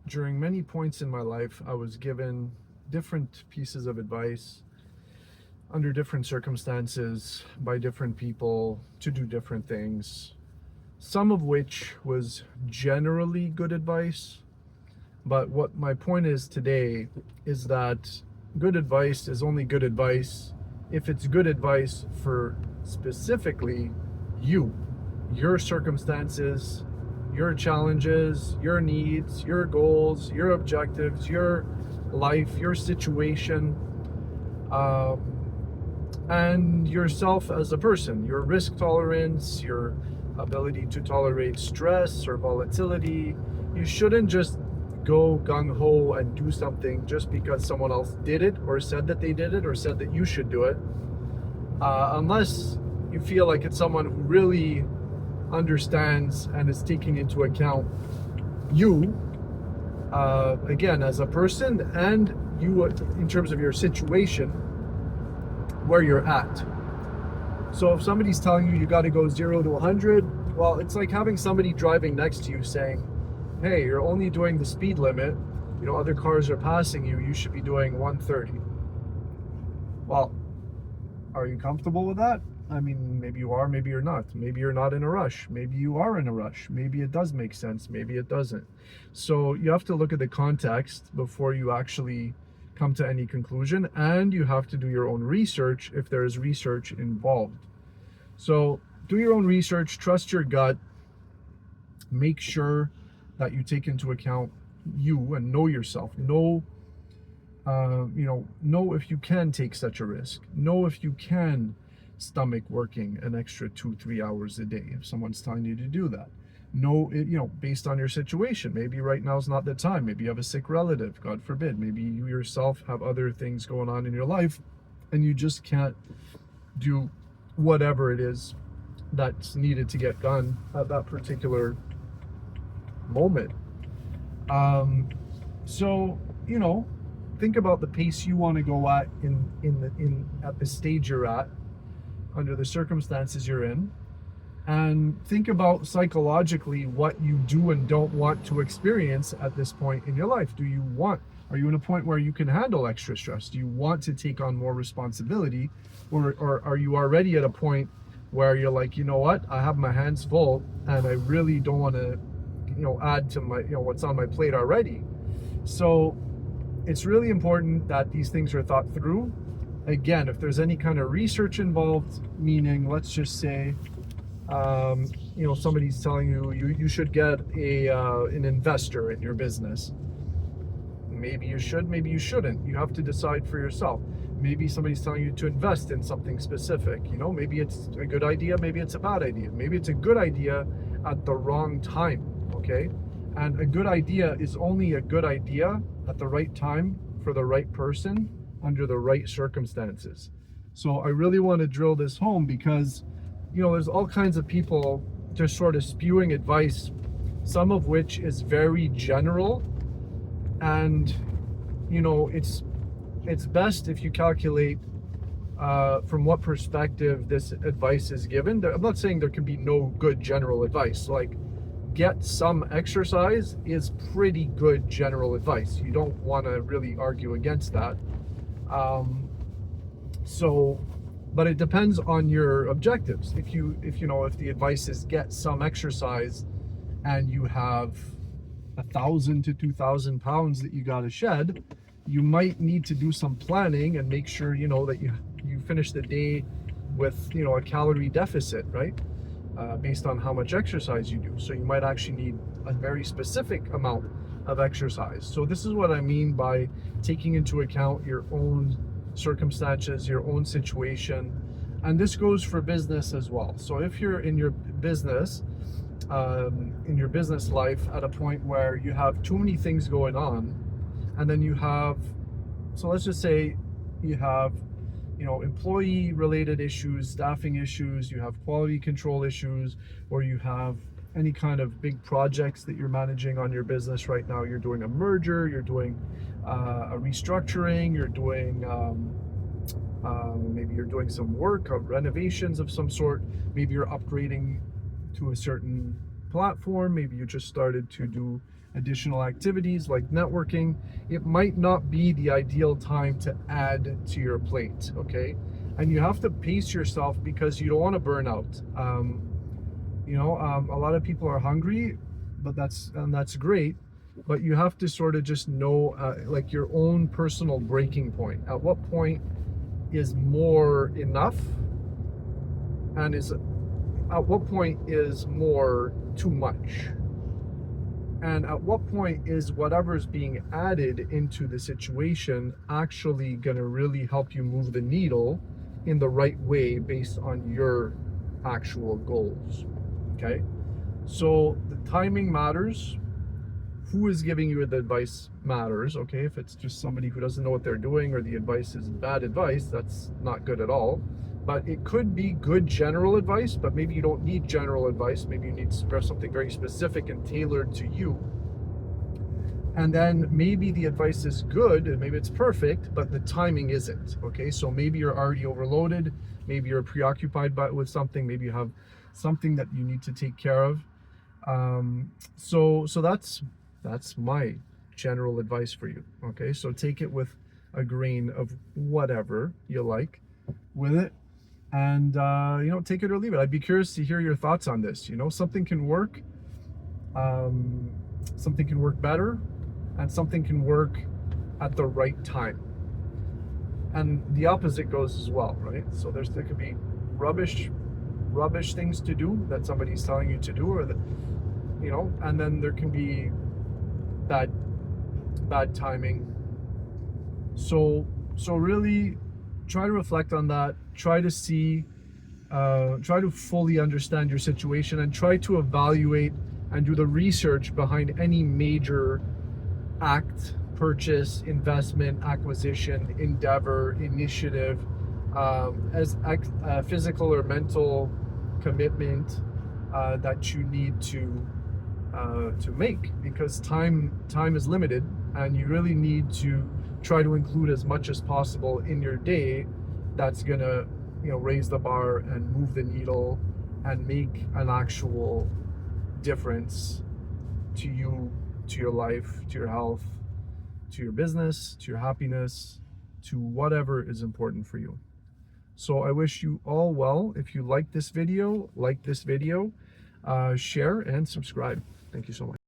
during many points in my life, I was given different pieces of advice under different circumstances by different people to do different things, some of which was generally good advice. But what my point is today is that good advice is only good advice if it's good advice for specifically you, your circumstances, your challenges, your needs, your goals, your objectives, your life, your situation, and yourself as a person, your risk tolerance, your ability to tolerate stress or volatility. You shouldn't just go gung-ho and do something just because someone else did it or said that they did it or said that you should do it, unless you feel like it's someone who really understands and is taking into account you, again, as a person, and you in terms of your situation, where you're at. So if somebody's telling you got to go 0 to 100, well, it's like having somebody driving next to you saying, hey, you're only doing the speed limit, other cars are passing you, you should be doing 130. Well, are you comfortable with that? I mean, maybe you are, maybe you're not. Maybe you're not in a rush. Maybe you are in a rush. Maybe it does make sense. Maybe it doesn't. So you have to look at the context before you actually come to any conclusion, and you have to do your own research if there is research involved. So do your own research, trust your gut, make sure that you take into account you and know yourself. Know if you can take such a risk. Know if you can stomach working an extra 2-3 hours a day if someone's telling you to do that. Know it, based on your situation. Maybe right now is not the time. Maybe you have a sick relative, God forbid. Maybe you yourself have other things going on in your life and you just can't do whatever it is that's needed to get done at that particular moment. So think about the pace you want to go at at the stage you're at, under the circumstances you're in, and think about psychologically what you do and don't want to experience at this point in your life. Are you in a point where you can handle extra stress? Do you want to take on more responsibility, or are you already at a point where you're like, you know what, I have my hands full and I really don't want to add to my what's on my plate already? So it's really important that these things are thought through. Again, if there's any kind of research involved, meaning let's just say somebody's telling you should get an investor in your business. Maybe you should, maybe you shouldn't. You have to decide for yourself. Maybe somebody's telling you to invest in something specific. Maybe it's a good idea, maybe it's a bad idea. Maybe it's a good idea at the wrong time, okay? And a good idea is only a good idea at the right time for the right person under the right circumstances. So I really want to drill this home because, there's all kinds of people just sort of spewing advice, some of which is very general. And, it's best if you calculate from what perspective this advice is given. I'm not saying there can be no good general advice. Like, get some exercise is pretty good general advice. You don't want to really argue against that. But it depends on your objectives. If the advice is get some exercise and you have 1,000 to 2,000 pounds that you got to shed, you might need to do some planning and make sure that you finish the day with a calorie deficit, right? Based on how much exercise you do. So you might actually need a very specific amount of exercise. So this is what I mean by taking into account your own circumstances, your own situation. And this goes for business as well. So if you're in your business life at a point where you have too many things going on, and then so let's just say you have employee related issues, staffing issues, you have quality control issues, or you have any kind of big projects that you're managing on your business right now. You're doing a merger, you're doing a restructuring, you're doing maybe you're doing some work of renovations of some sort, maybe you're upgrading to a certain platform, maybe you just started to do additional activities like networking, it might not be the ideal time to add to your plate, okay? And you have to pace yourself because you don't want to burn out. A lot of people are hungry, but that's great. But you have to sort of just know, like your own personal breaking point. At what point is more enough, and at what point is more too much? And at what point is whatever's being added into the situation actually going to really help you move the needle in the right way based on your actual goals? Okay, so the timing matters. Who is giving you the advice matters. Okay, if it's just somebody who doesn't know what they're doing, or the advice is bad advice, that's not good at all. But it could be good general advice, but maybe you don't need general advice. Maybe you need to express something very specific and tailored to you. And then maybe the advice is good and maybe it's perfect, but the timing isn't. Okay, so maybe you're already overloaded, maybe you're preoccupied with something, maybe you have something that you need to take care of. So that's my general advice for you. Okay, so take it with a grain of whatever you like with it, and take it or leave it. I'd be curious to hear your thoughts on this. Something can work, something can work better, and something can work at the right time. And the opposite goes as well, right? So there could be rubbish things to do that somebody's telling you to do, or that, and then there can be bad timing. So really try to reflect on that. Try to see, try to fully understand your situation, and try to evaluate and do the research behind any major act, purchase, investment, acquisition, endeavor, initiative, as physical or mental commitment that you need to make, because time is limited, and you really need to try to include as much as possible in your day that's gonna raise the bar and move the needle and make an actual difference to you, to your life, to your health, to your business, to your happiness, to whatever is important for you. So I wish you all well. If you like this video, share and subscribe. Thank you so much.